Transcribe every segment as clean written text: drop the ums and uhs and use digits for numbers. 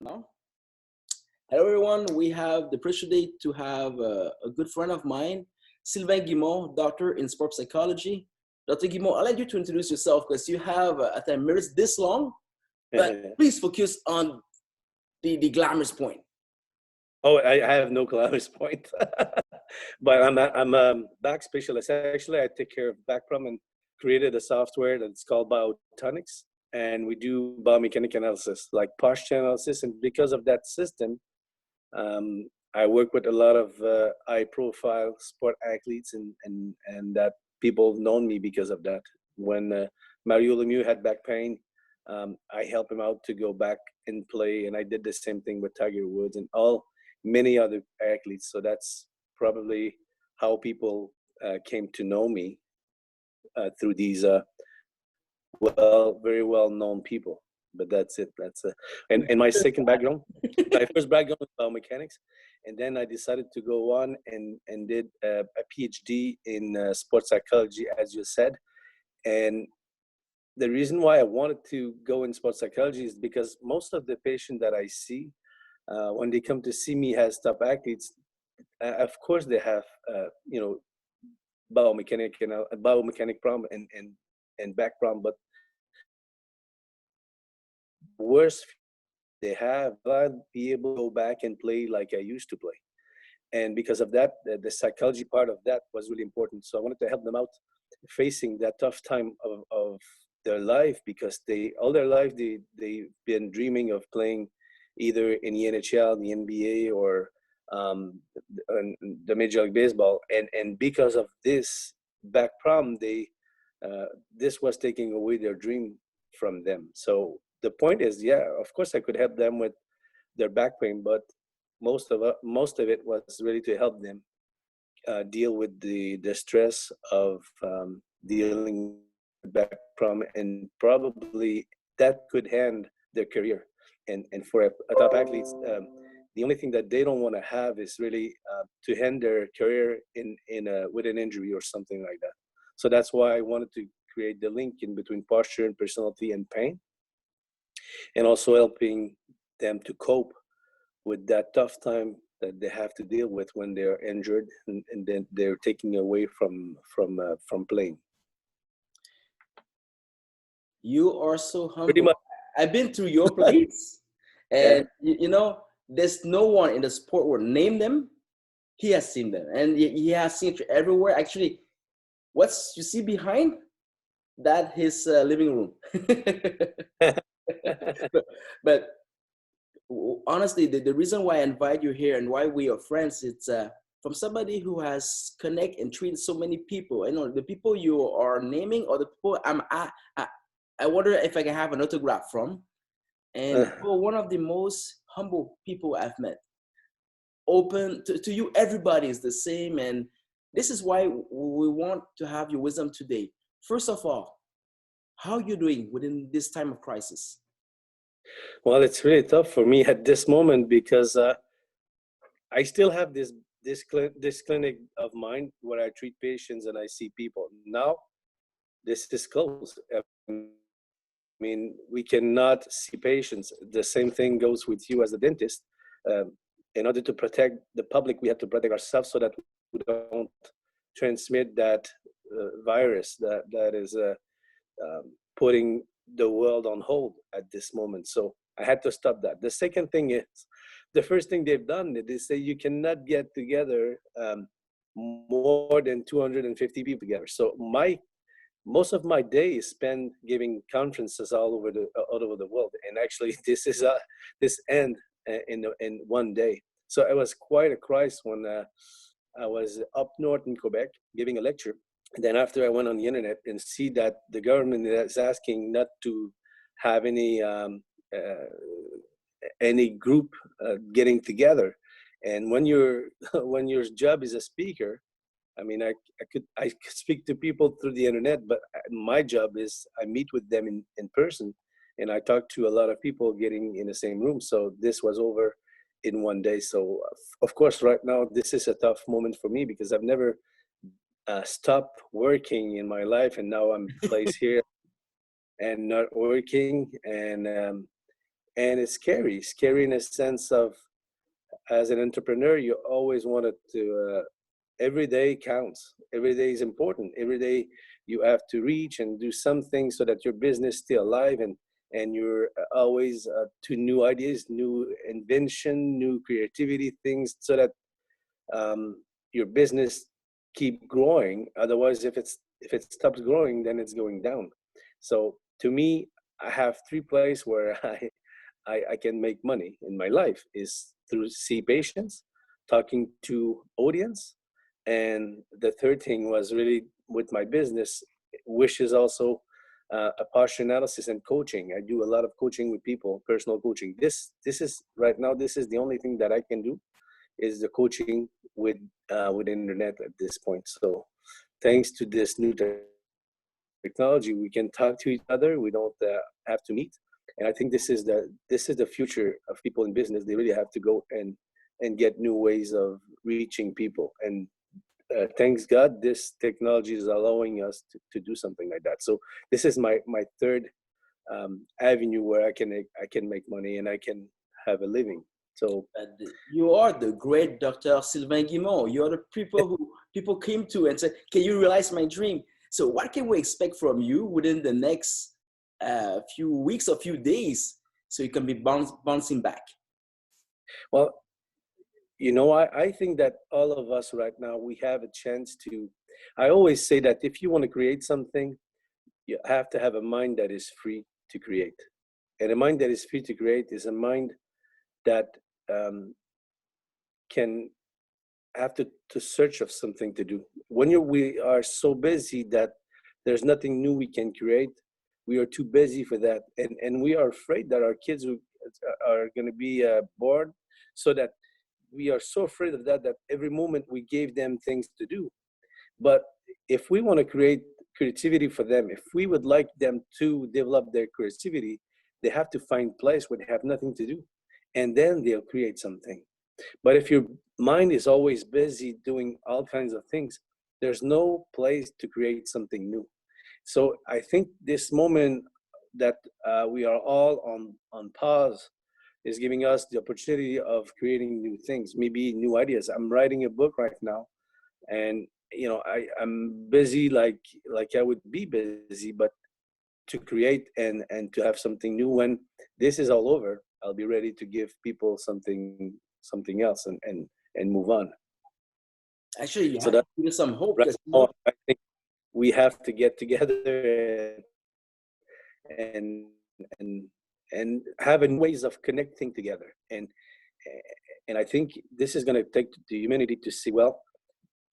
Now, hello everyone. We have the pleasure today to have a good friend of mine, Sylvain Guimond, doctor in sports psychology. Dr. Guimond, I'd like you to introduce yourself because you have at time minutes this long, but please focus on the glamorous point. Oh, I have no glamorous point, but I'm a back specialist. Actually, I take care of back problem and created a software that's called biomechanics, and we do biomechanic analysis, like posture analysis. And because of that system, I work with a lot of high-profile sport athletes, and that people known me because of that. When Mario Lemieux had back pain, I helped him out to go back and play, and I did the same thing with Tiger Woods and many other athletes. So that's probably how people came to know me through these very well-known people. But that's it. And my second background, my first background was biomechanics, and then I decided to go on and did a Ph.D. in sports psychology, as you said. And the reason why I wanted to go in sports psychology is because most of the patients that I see, when they come to see me as top athletes, of course they have, biomechanic problem and back problem, but worse they have, I'd be able to go back and play like I used to play. And because of that, the psychology part of that was really important. So I wanted to help them out facing that tough time of their life, because all their life they've been dreaming of playing either in the NHL, the NBA, or the Major League Baseball, and because of this back problem, this was taking away their dream from them. So the point is, yeah, of course I could help them with their back pain, but most of it was really to help them deal with the stress of dealing with back problem, and probably that could end their career. And for a top athletes, the only thing that they don't want to have is really to end their career with an injury or something like that. So that's why I wanted to create the link in between posture and personality and pain, and also helping them to cope with that tough time that they have to deal with when they're injured and then they're taken away from playing. You are so Pretty humble. much. I've been through your place, Yeah. and there's no one in the sport world. Name them. He has seen them, and he has seen it everywhere. Actually, what's you see behind that his living room. but honestly, the reason why I invite you here and why we are friends, it's from somebody who has connect and treated so many people. I know the people you are naming, or the people I wonder if I can have an autograph from. And you're one of the most humble people I've met. Open to you, everybody is the same, and this is why we want to have your wisdom today. First of all, how you doing within this time of crisis? Well, it's really tough for me at this moment, because I still have this clinic of mine where I treat patients and I see people. Now, this is closed. I mean, we cannot see patients. The same thing goes with you as a dentist. In order to protect the public, we have to protect ourselves so that we don't transmit that virus that is putting the world on hold at this moment. So I had to stop that. The second thing is, the first thing they've done, they say you cannot get together more than 250 people together. So most of my day is spent giving conferences all over the world, and actually this end in one day. So it was quite a crisis when I was up north in Quebec giving a lecture. And then after I went on the internet and see that the government is asking not to have any group getting together, and when when your job is a speaker, I mean, I could speak to people through the internet, but my job is I meet with them in person, and I talk to a lot of people getting in the same room. So this was over in one day. So of course, right now this is a tough moment for me, because I've never stopped working in my life, and now I'm placed here and not working, and and it's scary in a sense of, as an entrepreneur, you always wanted to, every day counts. Every day is important. Every day you have to reach and do something so that your business stay alive, and you're always to new ideas, new invention, new creativity things, so that your business keep growing. Otherwise, if it stops growing, then it's going down. So to me, I have three places where I can make money in my life is through see patients, talking to audience, and the third thing was really with my business, which is also a posture analysis and coaching. I do a lot of coaching with people, personal coaching. This is right now. This is the only thing that I can do is the coaching with internet at this point. So thanks to this new technology, we can talk to each other. We don't have to meet. And I think this is the future of people in business. They really have to go and get new ways of reaching people. And thanks God, this technology is allowing us to do something like that. So this is my third avenue where I can make money and I can have a living. So You are the great Dr. Sylvain Guimond. You are the people who people came to and said, "Can you realize my dream?" So, what can we expect from you within the next few weeks or few days, so you can be bouncing back? well, I think that all of us right now, we have a chance to. I always say that if you want to create something, you have to have a mind that is free to create. And a mind that is free to create is a mind that um, can have to search of something to do. When we are so busy that there's nothing new we can create, we are too busy for that. And we are afraid that our kids are going to be bored, so that we are so afraid of that every moment we gave them things to do. But if we want to create creativity for them, if we would like them to develop their creativity, they have to find place where they have nothing to do, and then they'll create something. But if your mind is always busy doing all kinds of things, there's no place to create something new. So I think this moment that we are all on pause is giving us the opportunity of creating new things, maybe new ideas. I'm writing a book right now, and I'm busy like I would be busy, but to create and to have something new when this is all over, I'll be ready to give people something else and move on. Actually, you So have to that give us some hope, right because now, I think we have to get together and have a new ways of connecting together. And I think this is going to take the humanity to see, well,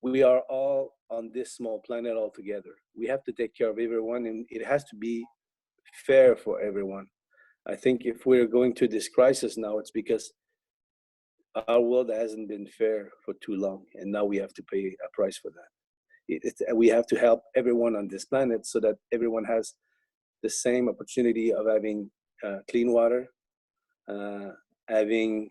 we are all on this small planet all together. We have to take care of everyone, and it has to be fair for everyone. I think if we're going through this crisis now, it's because our world hasn't been fair for too long, and now we have to pay a price for that. We have to help everyone on this planet so that everyone has the same opportunity of having clean water, uh, having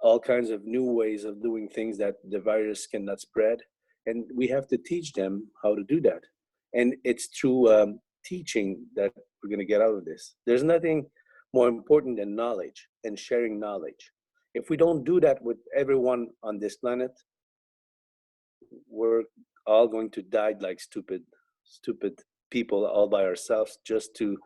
all kinds of new ways of doing things that the virus cannot spread. And we have to teach them how to do that. And it's through teaching that we're going to get out of this. There's nothing more important than knowledge and sharing knowledge. If we don't do that with everyone on this planet, we're all going to die like stupid people all by ourselves, just to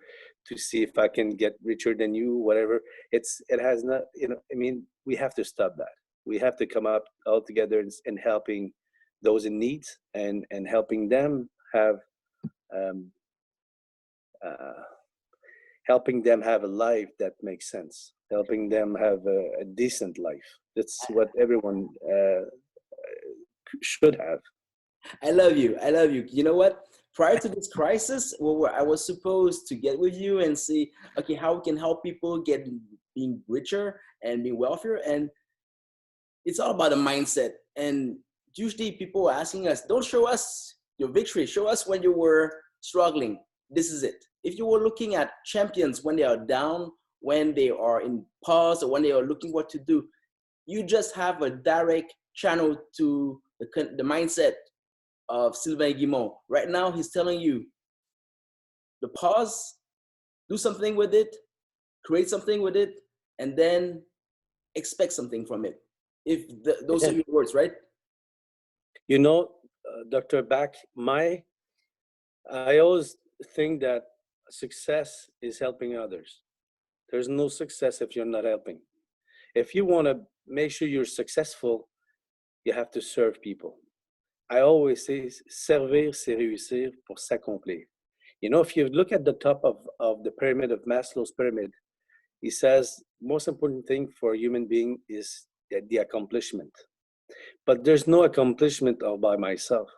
see if I can get richer than you, whatever. It has not, I mean, we have to stop that. We have to come up all together and helping those in need, and helping them have um, uh, helping them have a life that makes sense, helping them have a decent life. That's what everyone should have. I love you. I love you. You know what? Prior to this crisis, I was supposed to get with you and see, okay, how we can help people get being richer and being wealthier. And it's all about the mindset. And usually people are asking us, don't show us your victory. Show us when you were struggling. This is it. If you were looking at champions when they are down, when they are in pause, or when they are looking what to do, you just have a direct channel to the mindset of Sylvain Guimond. Right now, he's telling you the pause, do something with it, create something with it, and then expect something from it. If those are Yeah. your words, right? You know, Dr. Back, I always think that success is helping others. There's no success if you're not helping. If you want to make sure you're successful, you have to serve people. I always say, servir, c'est réussir pour s'accomplir. You know, if you look at the top of the pyramid of Maslow's pyramid, he says most important thing for a human being is the accomplishment. But there's no accomplishment all by myself.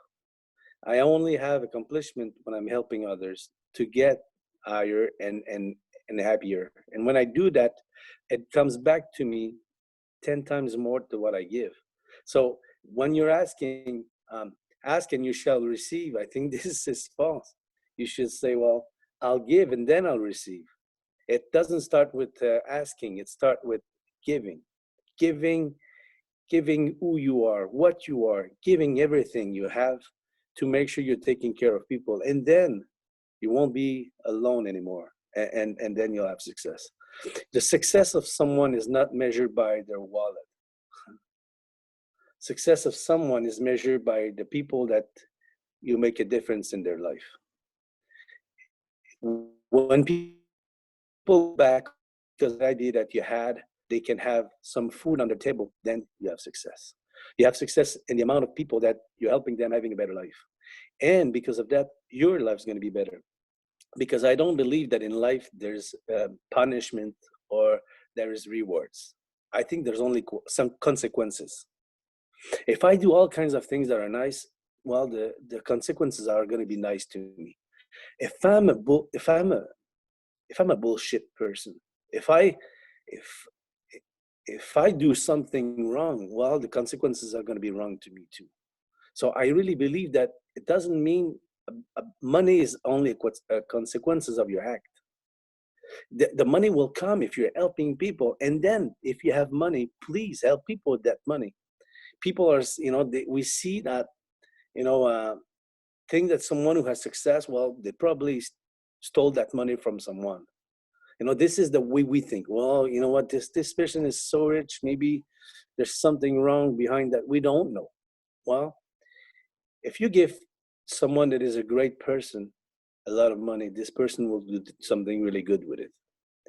I only have accomplishment when I'm helping others to get higher and happier. And when I do that, it comes back to me 10 times more to what I give. So when you're asking, ask and you shall receive, I think this is false. You should say, well, I'll give and then I'll receive. It doesn't start with asking, it starts with giving. Giving, giving who you are, what you are, giving everything you have to make sure you're taking care of people. And then you won't be alone anymore. And then you'll have success. The success of someone is not measured by their wallet. Success of someone is measured by the people that you make a difference in their life. When people look back because the idea that you had, they can have some food on their table, then you have success. You have success in the amount of people that you're helping them having a better life. And because of that, your life's going to be better. Because I don't believe that in life there's punishment or there is rewards. I think there's only some consequences. If I do all kinds of things that are nice, well, the consequences are going to be nice to me. If I'm a if I'm a bullshit person, if I if if I do something wrong, well, the consequences are going to be wrong to me too. So I really believe that it doesn't mean money is only consequences of your act. The money will come if you're helping people, and then if you have money, please help people with that money. People are, we see that, you know, think that someone who has success, well, they probably stole that money from someone. This is the way we think. Well, you know what, this person is so rich, maybe there's something wrong behind that we don't know. Well, if you give someone that is a great person a lot of money, this person will do something really good with it.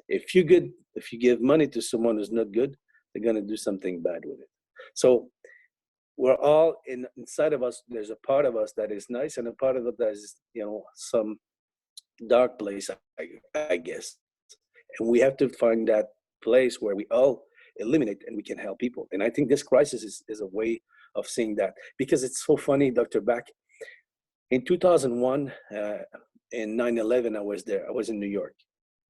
If you give money to someone who's not good, they're going to do something bad with it. So we're all inside of us. There's a part of us that is nice, and a part of it that is, some dark place, I guess. And we have to find that place where we all eliminate and we can help people. And I think this crisis is a way of seeing that, because it's so funny, Dr. Back. In 2001, in 9/11, I was there. I was in New York.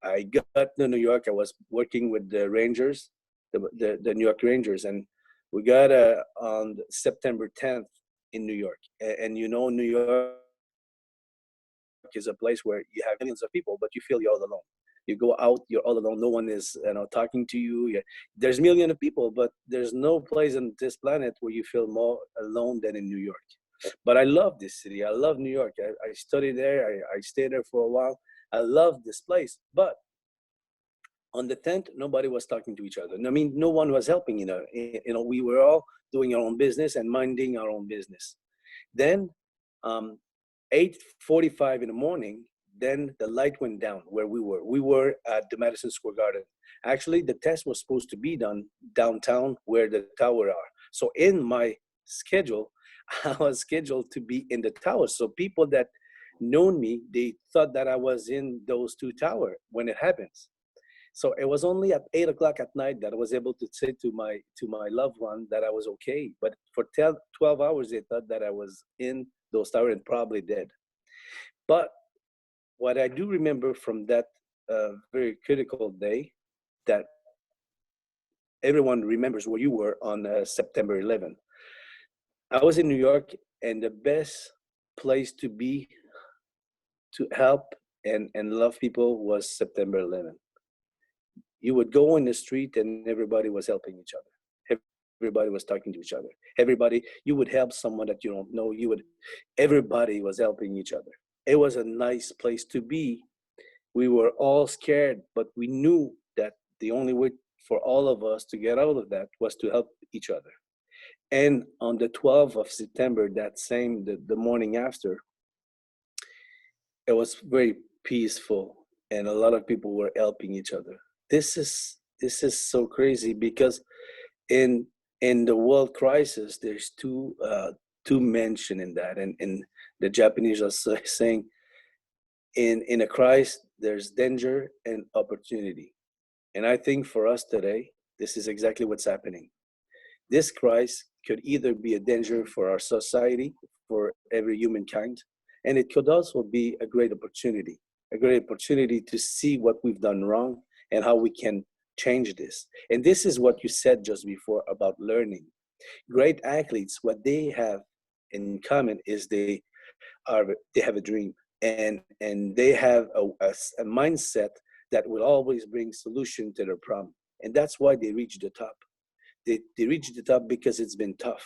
I got to New York. I was working with the Rangers, the New York Rangers, and we got on September 10th in New York. And New York is a place where you have millions of people, but you feel you're all alone. You go out, you're all alone. No one is, talking to you. There's millions of people, but there's no place on this planet where you feel more alone than in New York. But I love this city. I love New York. I studied there. I stayed there for a while. I love this place. But on the 10th, nobody was talking to each other. I mean, no one was helping. We were all doing our own business and minding our own business. Then, 8:45 in the morning, then the light went down where we were. We were at the Madison Square Garden. Actually, the test was supposed to be done downtown where the tower are. So in my schedule, I was scheduled to be in the tower. So people that known me, they thought that I was in those two towers when it happens. So it was only at 8 o'clock at night that I was able to say to my loved one that I was okay. But for 12 hours, they thought that I was in those towers and probably dead. But what I do remember from that very critical day, that everyone remembers where you were on September 11th. I was in New York, and the best place to be, to help and love people, was September 11th. You would go in the street and everybody was helping each other. Everybody was talking to each other. You would help someone that you don't know. Everybody was helping each other. It was a nice place to be. We were all scared, but we knew that the only way for all of us to get out of that was to help each other. And on the 12th of September, that same, the morning after, it was very peaceful and a lot of people were helping each other. This is so crazy because in in the world crisis, there's two mention in that, and the Japanese are saying in a crisis there's danger and opportunity. And I think for us today, this is exactly what's happening. This crisis could either be a danger for our society, for every humankind, and it could also be a great opportunity to see what we've done wrong and how we can change this. And this is what you said just before about learning. Great athletes, what they have in common is they have a dream, and they have a mindset that will always bring solution to their problem, and that's why they reach the top. They reach the top because it's been tough.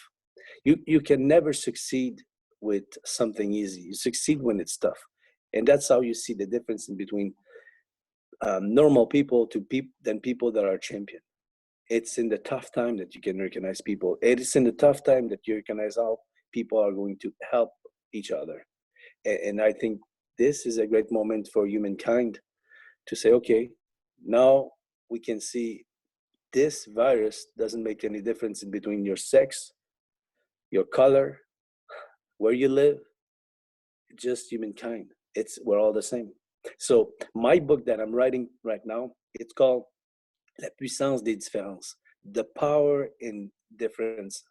You can never succeed with something easy. You succeed when it's tough, and that's how you see the difference in between normal people to people that are champion. It's in the tough time that you can recognize people. It is in the tough time that you recognize how people are going to help each other. And I think this is a great moment for humankind to say, okay, now we can see this virus doesn't make any difference in between your sex, your color, where you live, just humankind. We're all the same. So my book that I'm writing right now, it's called La puissance des différences, the power in difference.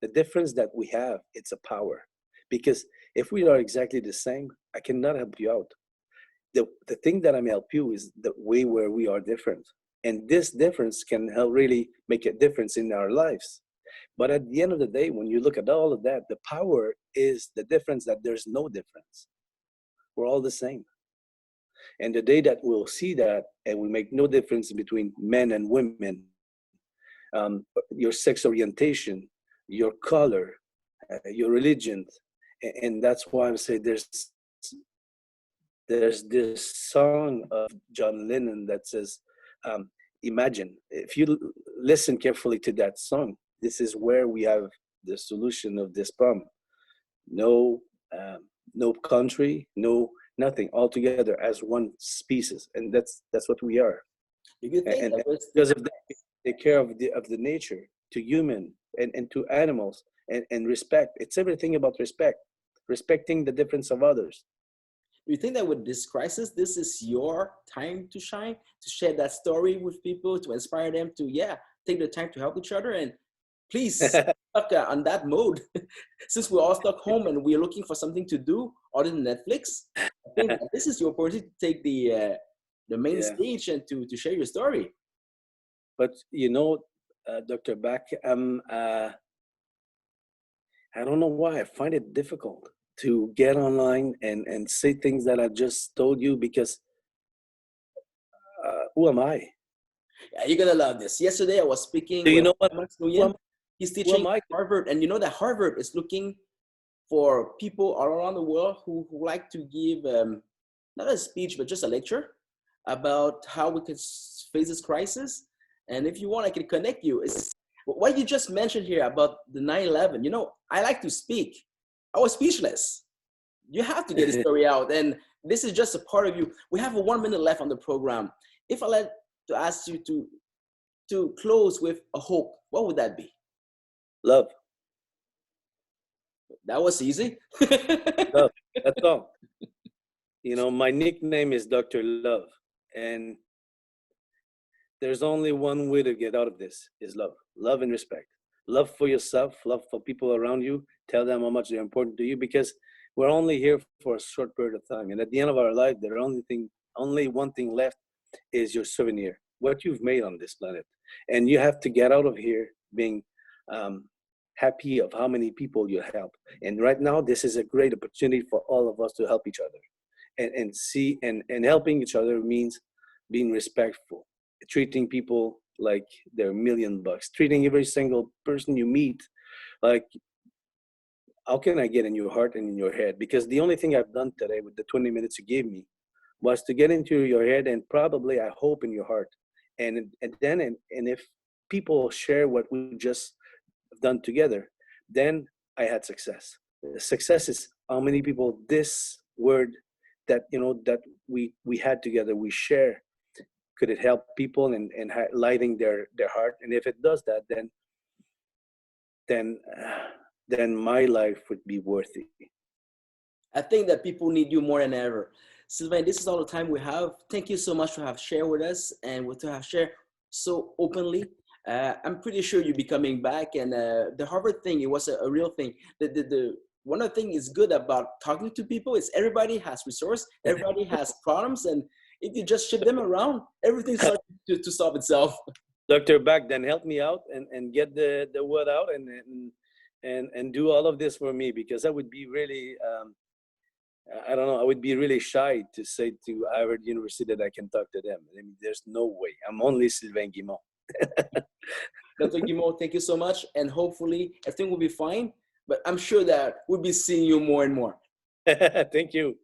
The difference that we have, it's a power. Because if we are exactly the same, I cannot help you out. The thing that I'm help you is the way where we are different. And this difference can help really make a difference in our lives. But at the end of the day, when you look at all of that, the power is the difference that there's no difference. We're all the same. And the day that we'll see that and we make no difference between men and women, your sex orientation, your color, your religion, and that's why I'm saying there's this song of John Lennon that says, imagine. If you listen carefully to that song, this is where we have the solution of this problem. No, no country, no nothing, all together as one species, and that's what we are. Do you think And that was because of that, we take care of the nature to human and to animals, and respect. It's everything about respect, respecting the difference of others. do you think that with this crisis, this is your time to shine, to share that story with people, to inspire them to, yeah, take the time to help each other? And please, stuck on that mode, since we're all stuck home and we're looking for something to do other than Netflix, I think that this is your opportunity to take the main Yeah, stage and to share your story. but Dr. Bach, I don't know why I find it difficult to get online and say things that I just told you because who am I? Yeah, you're gonna love this. Yesterday, I was Do speaking you with know what? Max Who Nguyen. am, He's who teaching am I? at Harvard, and you know that Harvard is looking for people all around the world who like to give not a speech but just a lecture about how we could face this crisis. And if you want, I can connect you. It's what you just mentioned here about the 9/11. You know, I like to speak. I was speechless. You have to get the story out, and this is just a part of you. We have a 1 minute left on the program. If I like to ask you to close with a hope, what would that be? Love, That was easy. love. That's all. My nickname is Dr. Love, and there's only one way to get out of this is love and respect. Love for yourself, love for people around you. Tell them how much they're important to you because we're only here for a short period of time. And at the end of our life, only one thing left is your souvenir, what you've made on this planet. And you have to get out of here being um, happy of how many people you help. And right now, this is a great opportunity for all of us to help each other and see and helping each other means being respectful, treating people like they're $1,000,000, treating every single person you meet like, how can I get in your heart and in your head? Because the only thing I've done today with the 20 minutes you gave me was to get into your head and probably I hope in your heart. And if people share what we just done together, then I had success. The success is how many people this word that that we had together, we share, could it help people and lighting their heart? And if it does that, then then my life would be worthy. I think that people need you more than ever. Sylvain, this is all the time we have. Thank you so much for have shared with us and to have shared so openly. I'm pretty sure you'll be coming back. And the Harvard thing, it was a real thing. The one of the things is good about talking to people is everybody has resource, everybody has problems, and if you just ship them around, everything starts to solve itself. Dr. Back, then help me out and get the word out and do all of this for me, because I would be really I don't know, I would be really shy to say to Harvard University that I can talk to them. I mean, there's no way. I'm only Sylvain Guimond. Dr. Guimond, thank you so much, and hopefully everything will be fine. But I'm sure that we'll be seeing you more and more. Thank you.